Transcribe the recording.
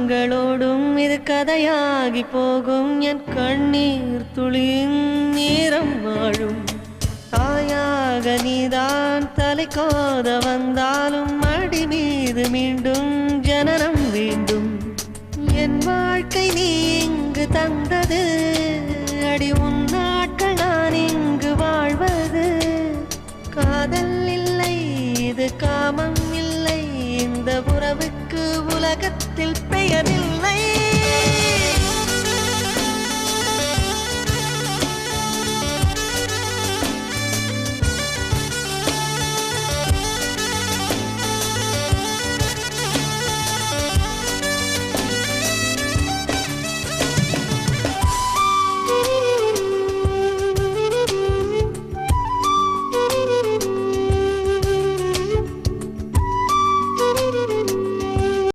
காலங்களோடும் இது கதையாகி போகும் என் கண்ணீர் துளியின் நேரம் வாழும் தாயாக நீதான் தலை கோத வந்தாலும் அடி மீது மீண்டும் ஜனனம் வேண்டும் என் வாழ்க்கை நீ இங்கு தந்தது அடி உன் நாட்கள் நான் இங்கு வாழ்வது காதல் இல்லை இது காமம் இல்லை இந்த உறவுக்கு உலகத்தில் பெயரில்லை